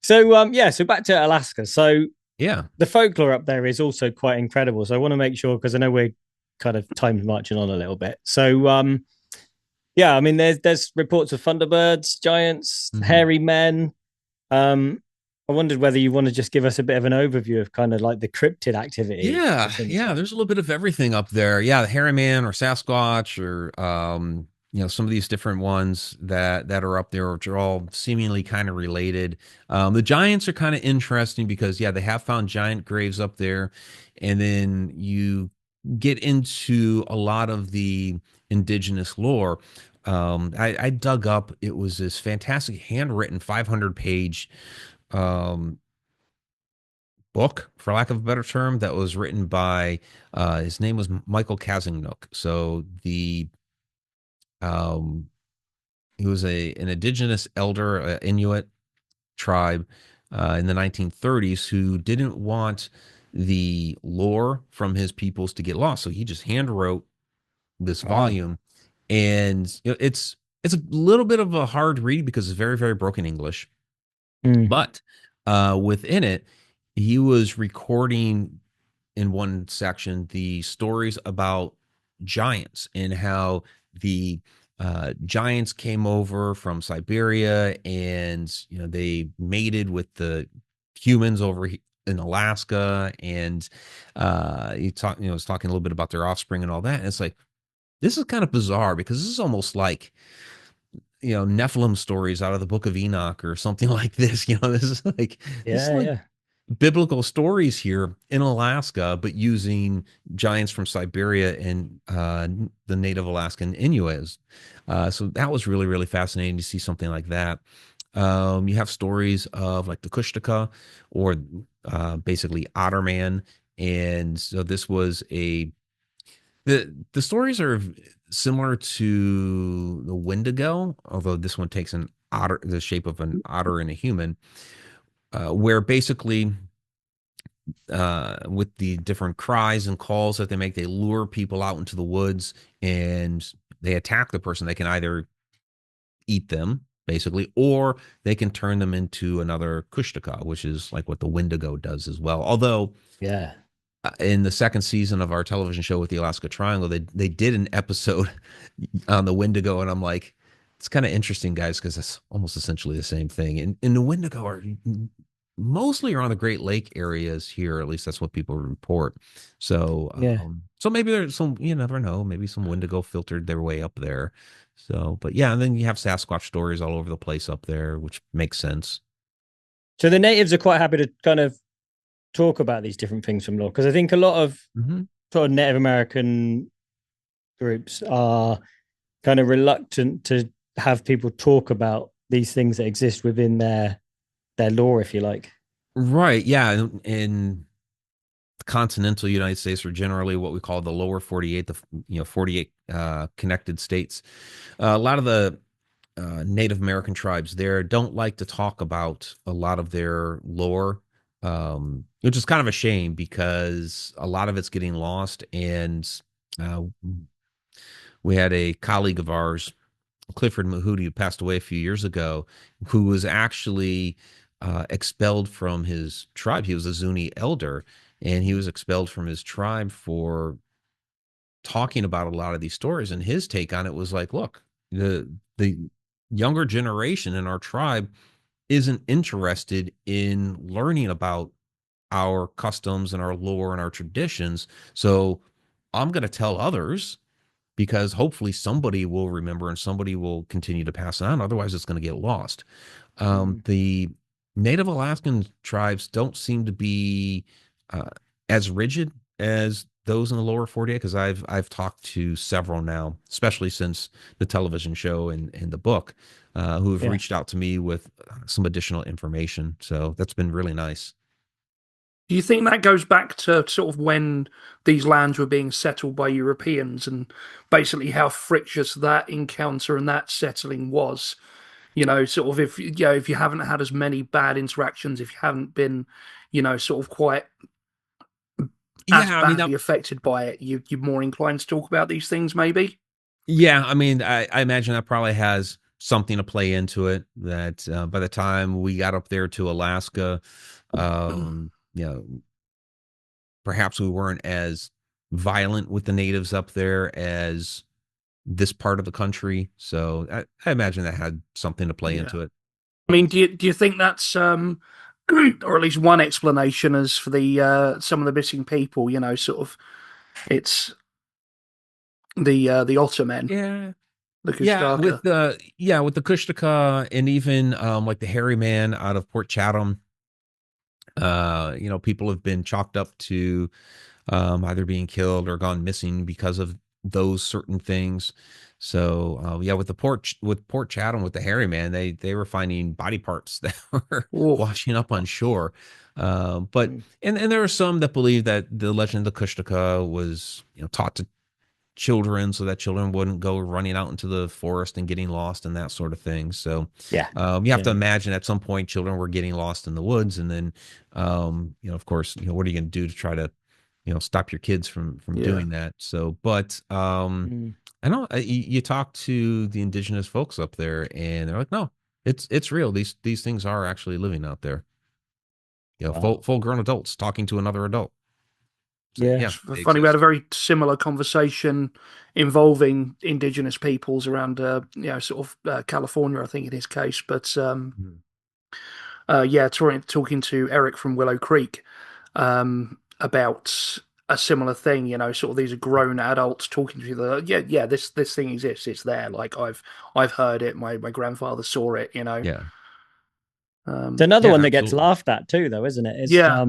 So back to Alaska. So Yeah. the folklore up there is also quite incredible. So I want to make sure, because I know we're kind of time marching on a little bit. So yeah, I mean, there's reports of thunderbirds, giants, Mm-hmm. hairy men. I wondered whether you want to just give us a bit of an overview of kind of like the cryptid activity Yeah, that's in the yeah. site. There's a little bit of everything up there. Yeah, the hairy man or Sasquatch or some of these different ones that are up there, which are all seemingly kind of related. The giants are kind of interesting because yeah, they have found giant graves up there, and then you get into a lot of the indigenous lore. I dug up. It was this fantastic handwritten 500-page um, book, for lack of a better term, that was written by his name was Michael Kazenuk. So the um, he was an indigenous elder, Inuit tribe in the 1930s who didn't want the lore from his peoples to get lost. So he just hand wrote this Wow. volume, and it's a little bit of a hard read because it's very very broken English. Mm. But within it, he was recording in one section the stories about giants and how the giants came over from Siberia and they mated with the humans over in Alaska and he was talking a little bit about their offspring and all that. And it's like this is kind of bizarre because this is almost like Nephilim stories out of the Book of Enoch or something like this. This is Yeah, like yeah. biblical stories here in Alaska, but using giants from Siberia and the native Alaskan Inuits. So that was really, really fascinating to see something like that. You have stories of like the Kushtaka or basically Otterman. And so this was the stories are similar to the Wendigo, although this one takes the shape of an otter and a human, where basically with the different cries and calls that they make, they lure people out into the woods and they attack the person. They can either eat them, basically, or they can turn them into another Kushtaka, which is like what the Wendigo does as well. Although Yeah. in the second season of our television show with the Alaska Triangle, they did an episode on the Wendigo, and I'm like, it's kind of interesting, guys, because it's almost essentially the same thing. And the Wendigo are mostly around the Great Lake areas here, at least that's what people report. So, Yeah. so maybe there's some, you never know, maybe some Wendigo filtered their way up there. So, but yeah, and then you have Sasquatch stories all over the place up there, which makes sense. So the natives are quite happy to kind of talk about these different things from law, because I think a lot of Mm-hmm. sort of Native American groups are kind of reluctant to have people talk about these things that exist within their lore, if you like. Right. Yeah. In the continental United States, or generally what we call the lower 48, the 48 connected states, a lot of the Native American tribes there don't like to talk about a lot of their lore, which is kind of a shame because a lot of it's getting lost. And uh, we had a colleague of ours, Clifford Mahooty, who passed away a few years ago, who was actually expelled from his tribe. He was a Zuni elder, and he was expelled from his tribe for talking about a lot of these stories. And his take on it was like, look, the younger generation in our tribe isn't interested in learning about our customs and our lore and our traditions. So I'm going to tell others because hopefully somebody will remember and somebody will continue to pass it on. Otherwise, it's going to get lost. Mm. The Native Alaskan tribes don't seem to be uh, as rigid as those in the lower 48 because I've talked to several now, especially since the television show and the book, who have Yeah. reached out to me with some additional information. So that's been really nice. Do you think that goes back to sort of when these lands were being settled by Europeans and basically how frictious that encounter and that settling was? Sort of if you haven't had as many bad interactions, if you haven't been, sort of quite as Yeah, I mean, badly affected by it, you're more inclined to talk about these things, maybe. yeah, I mean, I imagine that probably has something to play into it. That by the time we got up there to Alaska, you know, perhaps we weren't as violent with the natives up there as this part of the country. So I imagine that had something to play Yeah. into it. I mean, do you think that's or at least one explanation as for the some of the missing people? You know, sort of it's the Ottermen, Yeah. the Yeah, Kushtaka. with the Kushtaka and even like the hairy man out of Port Chatham, people have been chalked up to either being killed or gone missing because of those certain things. So yeah, with Port Chatham with the hairy man, they were finding body parts that were Oh, washing up on shore. But Mm. and there are some that believe that the legend of the Kushtaka was taught to children so that children wouldn't go running out into the forest and getting lost and that sort of thing. So Yeah. you have to Yeah. imagine at some point children were getting lost in the woods, and then of course, what are you going to do to try to stop your kids from yeah. doing that? So, but Mm. I know you talk to the indigenous folks up there, and they're like, no, it's real. These things are actually living out there. Wow. Full grown adults talking to another adult. So Yeah. yeah, It's they funny. We had a exist. very similar conversation involving indigenous peoples around, sort of California, I think in his case. But Mhm. yeah, talking to Eric from Willow Creek about a similar thing. You know, sort of these are grown adults talking to each other. Yeah, yeah, this thing exists. It's there. Like I've heard it. My grandfather saw it. You know. Yeah, It's another yeah, one that gets absolutely. laughed at too, though, isn't it? It's Yeah,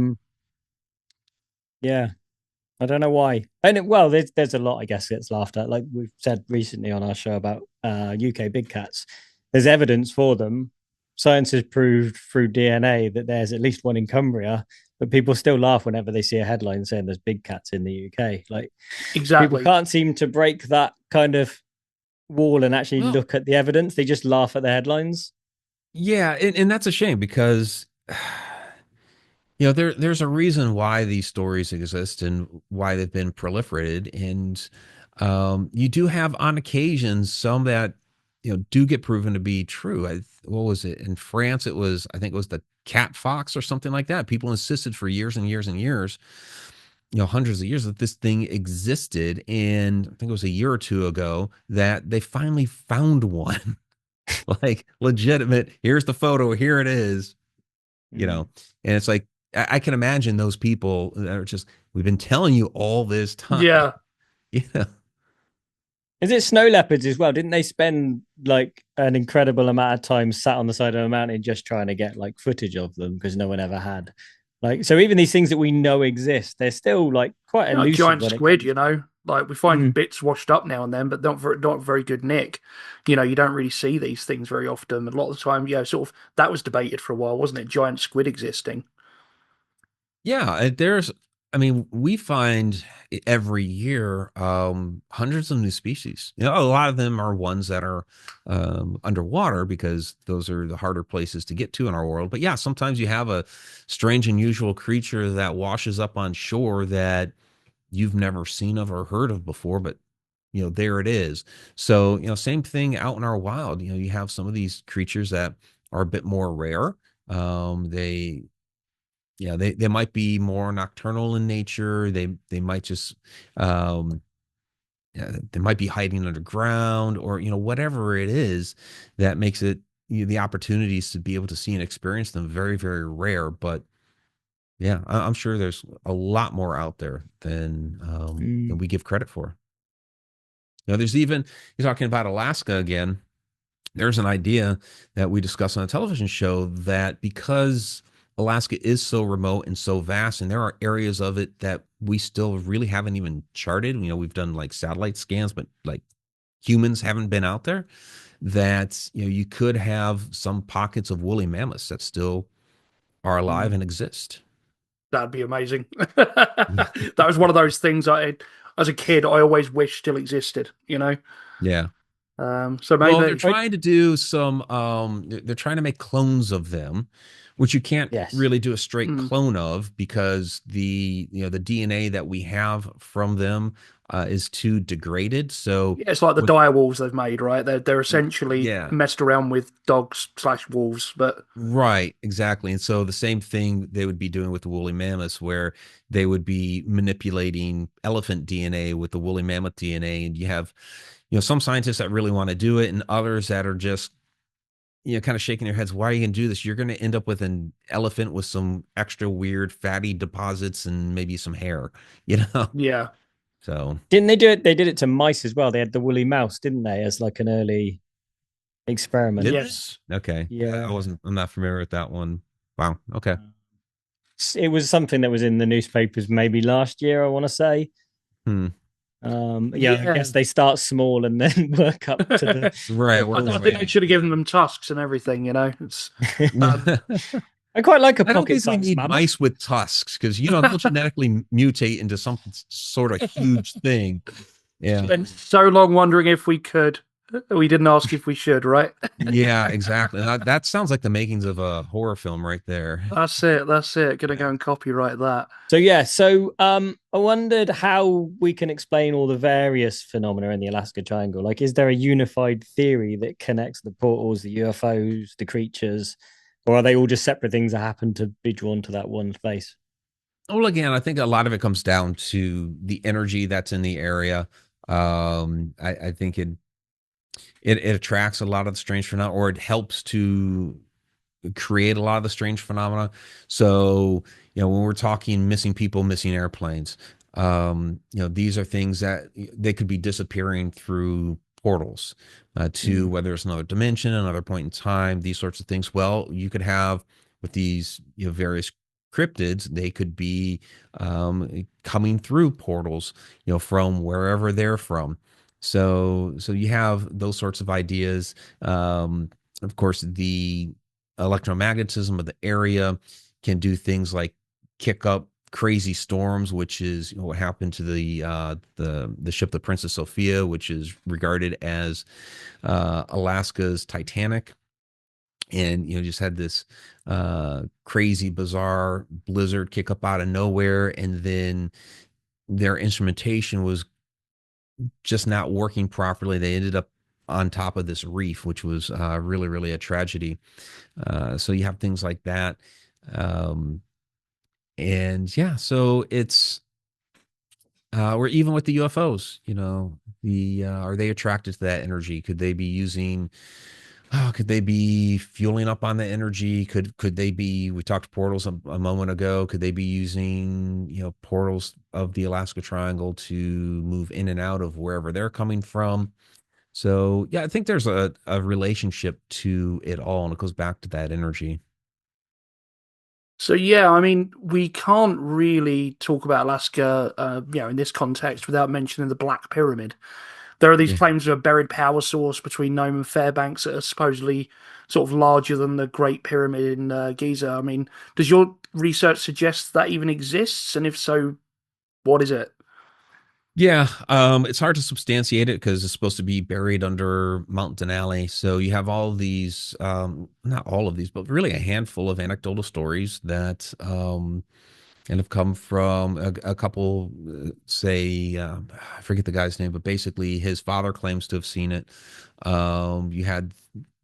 yeah. I don't know why. And well, there's a lot I guess gets laughed at. Like we've said recently on our show about UK big cats. There's evidence for them. Science has proved through DNA that there's at least one in Cumbria, but people still laugh whenever they see a headline saying there's big cats in the UK. Like people exactly. can't seem to break that kind of wall and actually Well, look at the evidence. They just laugh at the headlines. yeah, and that's a shame because there's a reason why these stories exist and why they've been proliferated, and you do have on occasion some that do get proven to be true. What was it in France? I think it was the cat fox or something like that. People insisted for years and years and years, hundreds of years, that this thing existed, and I think it was a year or two ago that they finally found one, like legitimate. Here's the photo. Here it is. you Mm. know and it's like I can imagine those people that are just, we've been telling you all this time. Yeah, Yeah. Is it snow leopards as well? Didn't they spend like an incredible amount of time sat on the side of a mountain just trying to get like footage of them because no one ever had? Like, so even these things that we know exist, they're still like quite you know, elusive giant when it squid. comes. You know, like we find Mm. bits washed up now and then, but not very good nick. You know, you don't really see these things very often. A lot of the time, yeah, sort of that was debated for a while, wasn't it? Giant squid existing. Yeah, I mean, we find every year hundreds of new species. A lot of them are ones that are underwater because those are the harder places to get to in our world. But yeah, sometimes you have a strange, unusual creature that washes up on shore that you've never seen of or heard of before, but there it is. So, same thing out in our wild. You have some of these creatures that are a bit more rare. They Yeah, they might be more nocturnal in nature. They might just um yeah, they might be hiding underground, or whatever it is that makes it, the opportunities to be able to see and experience them very, very rare. But yeah, I'm sure there's a lot more out there than Mm. we give credit for. There's even, you're talking about Alaska again. There's an idea that we discussed on a television show that because Alaska is so remote and so vast, and there are areas of it that we still really haven't even charted. We've done like satellite scans, but like humans haven't been out there. That you could have some pockets of woolly mammoths that still are alive Mm. and exist. That'd be amazing. That was one of those things as a kid, I always wished still existed. You know, Yeah. so Well, they're maybe Right. trying to do some. They're trying to make clones of them, which you can't Yes. really do a straight Mm. clone of because the DNA that we have from them is too degraded. So Yeah, it's like the what? dire wolves they've made, right? They're essentially Yeah, messed around with dogs slash wolves, but right, exactly. And so the same thing they would be doing with the woolly mammoths, where they would be manipulating elephant DNA with the woolly mammoth DNA, and you have some scientists that really want to do it, and others that are just kind of shaking their heads. Why are you going to do this? You're going to end up with an elephant with some extra weird fatty deposits and maybe some hair, you know? yeah. So Didn't they do it? They did it to mice as well. They had the woolly mouse, didn't they, as like an early experiment? did Yes. they? Okay. Yeah. I'm not familiar with that one. Wow. Okay. It was something that was in the newspapers maybe last year, I want to say. Hmm. Yeah, I Yeah. guess they start small and then work up to the Right. the Work I their full think way they up. should have given them tusks and everything, you know. It's um, I quite like a I don't think we pocket-sized need mammoth. mice with tusks because they'll genetically mutate into some sort of huge thing. Yeah. spent so long wondering if we could. We didn't ask if we should, right? Yeah, exactly. That sounds like the makings of a horror film right there. That's it. That's it. Gonna Yeah. go and copyright that. So I wondered how we can explain all the various phenomena in the Alaska Triangle. Like, is there a unified theory that connects the portals, the UFOs, the creatures, or are they all just separate things that happen to be drawn to that one place? Well, again, I think a lot of it comes down to the energy that's in the area. I think it attracts a lot of the strange phenomena, or it helps to create a lot of the strange phenomena. So, when we're talking missing people, missing airplanes, these are things that they could be disappearing through portals to Mm. whether it's another dimension, another point in time, these sorts of things. Well, you could have with these, various cryptids, they could be coming through portals, from wherever they're from. So you have those sorts of ideas. Of course, the electromagnetism of the area can do things like kick up crazy storms, which is what happened to the ship, the Princess Sophia, which is regarded as Alaska's Titanic, and just had this crazy, bizarre blizzard kick up out of nowhere, and then their instrumentation was just not working properly. They ended up on top of this reef, which was really, really a tragedy. So you have things like that. Um, and yeah, so it's or even with the UFOs, the are they attracted to that energy? Could they be fueling up on the energy? Could they be, we talked portals a moment ago, could they be using, portals of the Alaska Triangle to move in and out of wherever they're coming from? So yeah, I think there's a relationship to it all, and it goes back to that energy. So yeah, I mean, we can't really talk about Alaska, in this context without mentioning the Black Pyramid. There are these Yeah. claims of a buried power source between Nome and Fairbanks that are supposedly sort of larger than the Great Pyramid in Giza. I mean, does your research suggest that even exists? And if so, what is it? Yeah, it's hard to substantiate it because it's supposed to be buried under Mount Denali. So you have all these, not all of these, but really a handful of anecdotal stories that and have come from a couple, say, I forget the guy's name, but basically his father claims to have seen it. You had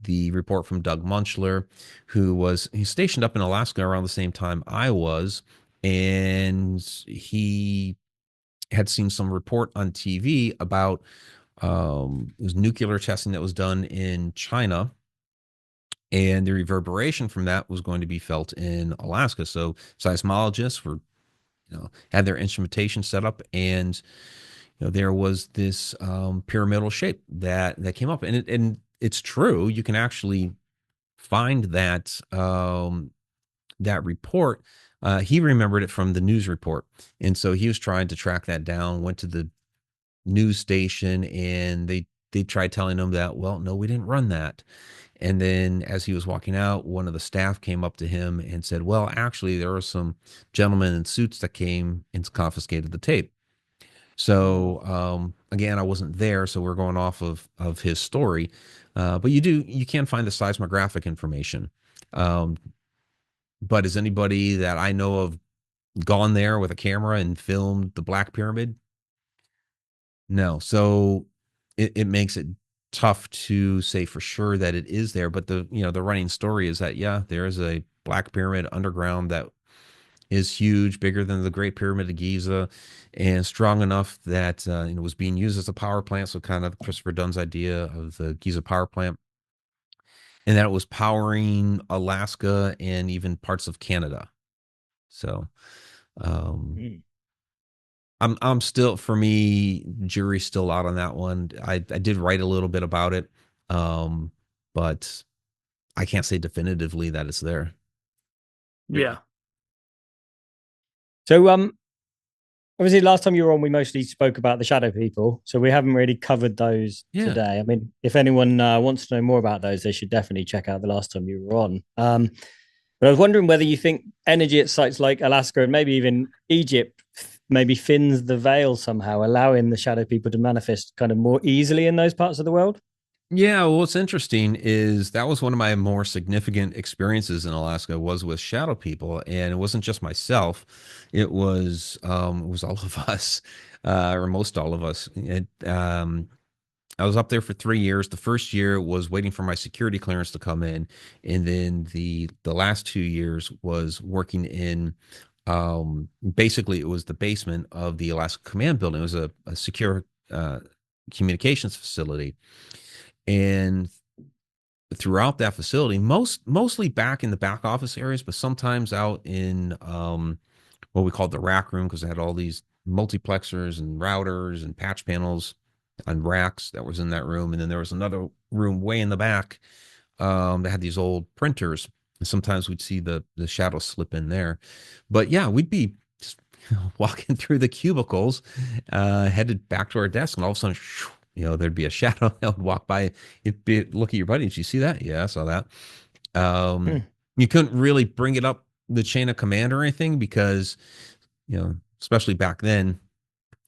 the report from Doug Munchler, he's stationed up in Alaska around the same time I was, and he had seen some report on TV about it was nuclear testing that was done in China, and the reverberation from that was going to be felt in Alaska. So seismologists were, had their instrumentation set up, and there was this pyramidal shape that came up, and it's true. You can actually find that report. He remembered it from the news report, and so he was trying to track that down. Went to the news station, and they tried telling him that, well, no, we didn't run that. And then as he was walking out, one of the staff came up to him and said, well, actually, there were some gentlemen in suits that came and confiscated the tape. So again, I wasn't there, so we're going off of his story. But you can find the seismographic information. Um, but has anybody that I know of gone there with a camera and filmed the Black Pyramid? No. So it makes it tough to say for sure that it is there. But the running story is that, yeah, there is a Black Pyramid underground that is huge, bigger than the Great Pyramid of Giza, and strong enough that was being used as a power plant. So kind of Christopher Dunn's idea of the Giza power plant, and that it was powering Alaska and even parts of Canada. So um, Mm. I'm still, for me, jury's still out on that one. I did write a little bit about it, but I can't say definitively that it's there. Yeah. So, obviously, last time you were on, we mostly spoke about the shadow people, so we haven't really covered those Yeah. today. I mean, if anyone wants to know more about those, they should definitely check out the last time you were on. But I was wondering whether you think energy at sites like Alaska and maybe even Egypt maybe thins the veil somehow, allowing the shadow people to manifest kind of more easily in those parts of the world. Yeah, well, what's interesting is that was one of my more significant experiences in Alaska was with shadow people, and it wasn't just myself; it was all of us, or most all of us. I was up there for 3 years. The first year was waiting for my security clearance to come in, and then the last 2 years was working in. Basically, it was the basement of the Alaska Command Building. It was a secure communications facility, and throughout that facility, mostly back in the back office areas, but sometimes out in what we called the rack room, because it had all these multiplexers and routers and patch panels on racks that was in that room. And then there was another room way in the back that had these old printers. And sometimes we'd see the shadow slip in there. But yeah, we'd be just walking through the cubicles, headed back to our desk, and all of a sudden, there'd be a shadow that would walk by. You'd be look at your buddy. Did you see that? Yeah, I saw that. Hmm. You couldn't really bring it up the chain of command or anything because, especially back then,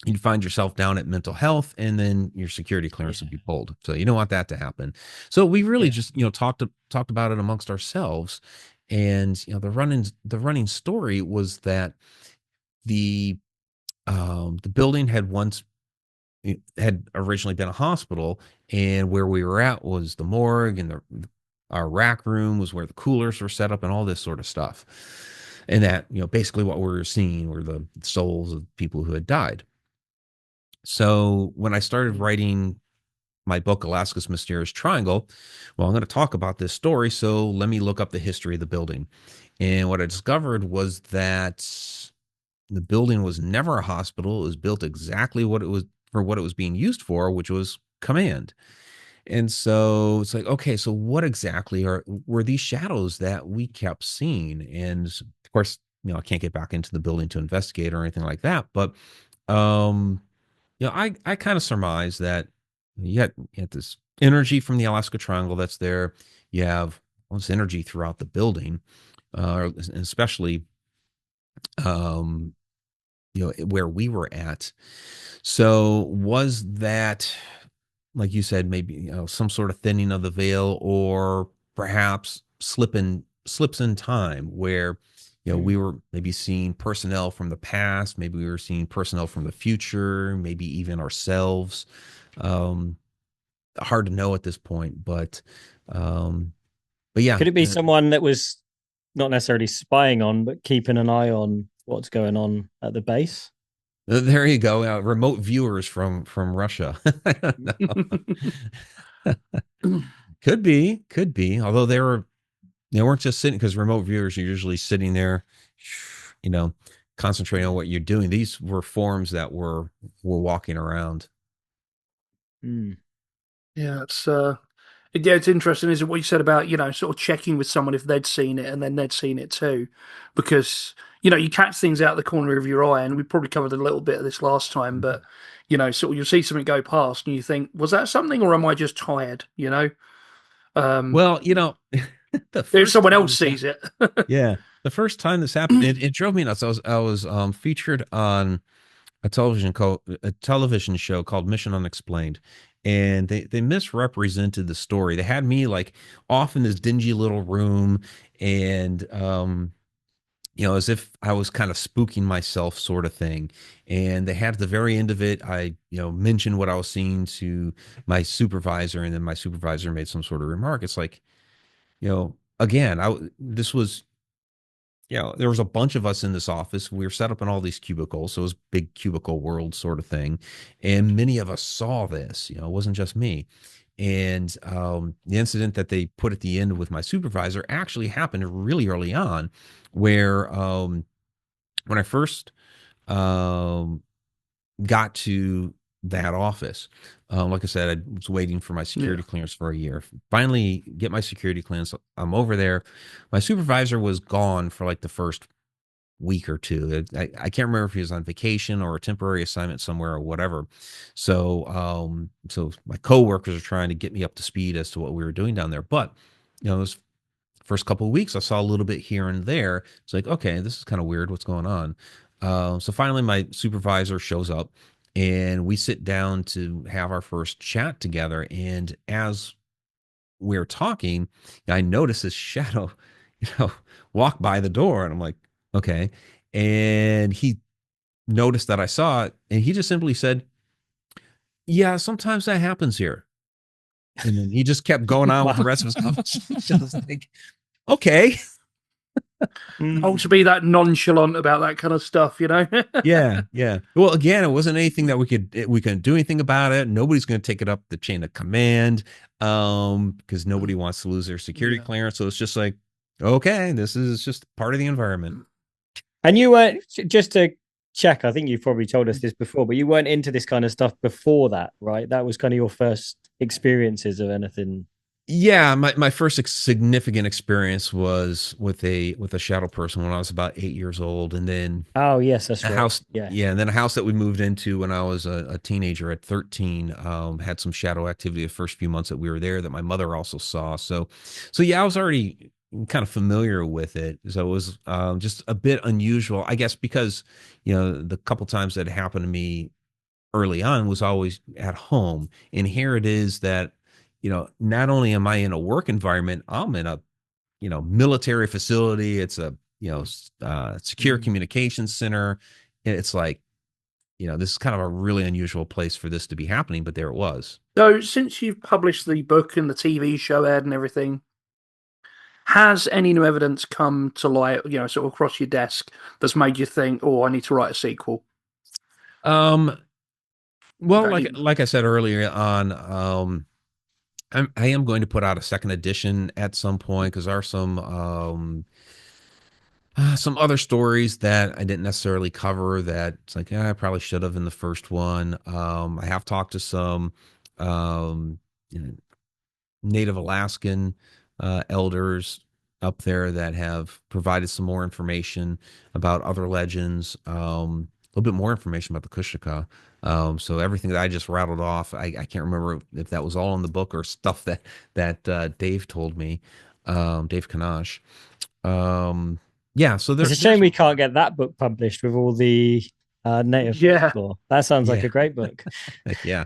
you'd find yourself down at mental health, and then your security Yeah. clearance would be pulled. So you don't want that to happen. So we really Yeah. just talked about it amongst ourselves, and the running story was that the the building had once it had originally been a hospital, and where we were at was the morgue, and our rack room was where the coolers were set up and all this sort of stuff. And that, basically what we were seeing were the souls of people who had died. So when I started Hmm. writing my book, Alaska's Mysterious Triangle, well, I'm going to talk about this story. So let me look up the history of the building. And what I discovered was that the building was never a hospital. It was built exactly what it was being used for, which was command. And so it's like, okay, so what exactly were these shadows that we kept seeing? And of course, I can't get back into the building to investigate or anything like that. But um, I kind of surmise that you had this energy from the Alaska Triangle that's there. You have all this energy throughout the building, especially um, where we were at. So was that, like you said, maybe some sort of thinning of the veil, or perhaps slips in time where we Hmm. were maybe seeing personnel from the past, maybe we were seeing personnel from the future, maybe even ourselves. Um, Hard to know at this point, um, but yeah, Could it be someone that was not necessarily spying on, but keeping an eye on what's going on at the base? there you go. Remote viewers from Russia. I don't know. Could be. Although they weren't just sitting, because remote viewers are usually sitting there, you know, concentrating on what you're doing. These were forms that were walking around. Hmm. Yeah, it's interesting, isn't it, what you said about, sort of checking with someone if they'd seen it and then they'd seen it too. Because, you catch things out of the corner of your eye, and we probably covered a little bit of this last time, but, sort of you'll see something go past and you think, was that something or am I just tired? Um, Well, the if first someone time else this sees it. yeah, the first time this happened, it drove me nuts. I was featured on a television show called Mission Unexplained, and they misrepresented the story. They had me like off in this dingy little room, and as if I was kind of spooking myself, sort of thing. And they had at the very end of it, I, mentioned what I was seeing to my supervisor, and then my supervisor made some sort of remark. It's like, again, this was, there was a bunch of us in this office. We were set up in all these cubicles, so it was big cubicle world sort of thing. And many of us saw this, it wasn't just me. And the incident that they put at the end with my supervisor actually happened really early on, where when I first um, got to that office, like I said, I was waiting for my Yeah. security clearance for a year. Finally, get my security clearance. I'm over there. My supervisor was gone for like the first week or two. I can't remember if he was on vacation or a temporary assignment somewhere or whatever. So my coworkers are trying to get me up to speed as to what we were doing down there. But those first couple of weeks, I saw a little bit here and there. It's like, okay, this is kind of weird. What's going on? So finally, my supervisor shows up, and we sit down to have our first chat together. And as we're talking, I notice this shadow, you know, walk by the door, and I'm like, okay. And he noticed that I saw it, and he just simply said, "Yeah, sometimes that happens here." And then he just kept going on with the Wow. rest of his conversation. I was like, okay, Oh, to be that nonchalant about that kind of stuff, yeah, yeah. Well, again, it wasn't anything that we couldn't do anything about it. Nobody's going to take it up the chain of command, because nobody wants to lose their security Yeah. clearance. So it's just like, okay, this is just part of the environment. And you weren't, just to check, I think you've probably told us this before, but you weren't into this kind of stuff before that, right? That was kind of your first experiences of anything. Yeah, my first significant experience was with a shadow person when I was about 8 years old, and then Oh, yes, that's a right. house, Yeah. yeah, and then a house that we moved into when I was a teenager at 13, had some shadow activity the first few months that we were there that my mother also saw. So yeah, I was already kind of familiar with it. So it was just a bit unusual, I guess, because the couple times that happened to me early on was always at home. And here it is that, not only am I in a work environment, I'm in a, military facility. It's a, secure communications center. It's like, this is kind of a really unusual place for this to be happening, but there it was. So, since you've published the book and the TV show ad and everything, has any new evidence come to light, sort of across your desk that's made you think, oh, I need to write a sequel? Um, well, That like, you, like I said earlier on, I am going to put out a second edition at some point, because there are some other stories that I didn't necessarily cover that it's like, I probably should have in the first one. I have talked to some um, you know, Native Alaskan elders up there that have provided some more information about other legends, a little bit more information about the Kushtaka. So everything that I just rattled off, I can't remember if that was all in the book or stuff that Dave told me, Dave Kanash. Um, yeah, so It's a shame there's we can't get that book published with all the native yeah. lore. That sounds like yeah, a great book. yeah.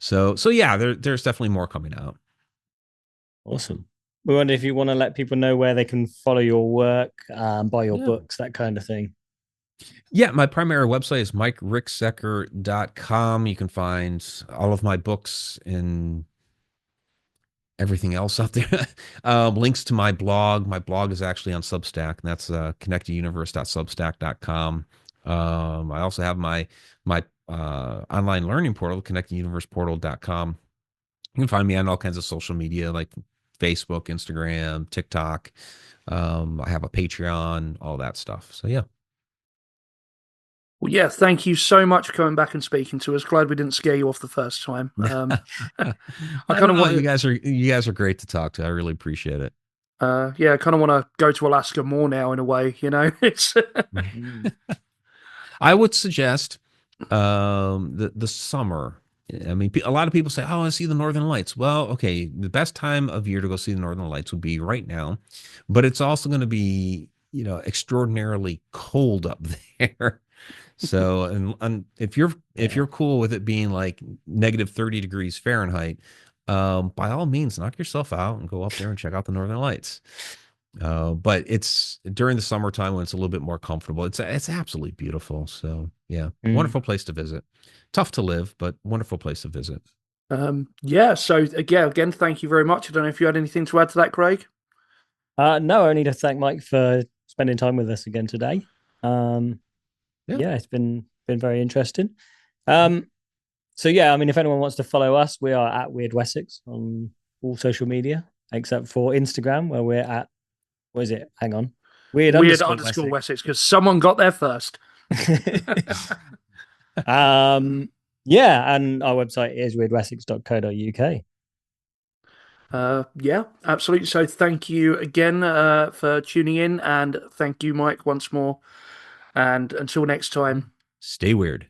So yeah, there's definitely more coming out. Awesome. We wonder if you want to let people know where they can follow your work, buy your Yeah. books, that kind of thing. Yeah, my primary website is MikeRicksecker.com. You can find all of my books and everything else out there. Links to my blog. My blog is actually on Substack, and that's connecteduniverse.substack.com. I also have my online learning portal, connecteduniverseportal.com. You can find me on all kinds of social media like Facebook, Instagram, TikTok. I have a Patreon, all that stuff. So yeah. Well, yeah, thank you so much for coming back and speaking to us. Glad we didn't scare you off the first time. I kind of No, want you guys are great to talk to. I really appreciate it. yeah, I kind of want to go to Alaska more now in a way, It's I would suggest the summer. I mean, a lot of people say, "Oh, I see the Northern Lights." Well, okay, the best time of year to go see the Northern Lights would be right now, but it's also going to be, extraordinarily cold up there. So, and if Yeah. you're cool with it being like negative 30 degrees Fahrenheit, by all means, knock yourself out and go up there and check out the Northern Lights. But it's during the summertime when it's a little bit more comfortable. It's absolutely beautiful. So yeah, Mm. wonderful place to visit. Tough to live, but wonderful place to visit. Yeah, so again, thank you very much. I don't know if you had anything to add to that, Craig. No, only to thank Mike for spending time with us again today. Um, Yeah. yeah, it's been very interesting. Um, so yeah, I mean, if anyone wants to follow us, we are at Wyrd Wessex on all social media except for Instagram, where we're at, what is it? Hang on, Wyrd Weird underscore underscore Wessex. Wessex, because someone got there first. um, yeah, and our website is weirdwessex.co.uk. Yeah, absolutely. So thank you again for tuning in, and thank you, Mike, once more. And until next time. Stay weird.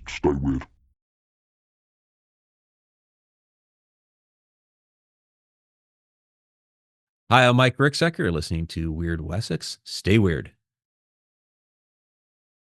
Stay weird. Hi, I'm Mike Ricksecker. You're listening to Wyrd Wessex. Stay weird.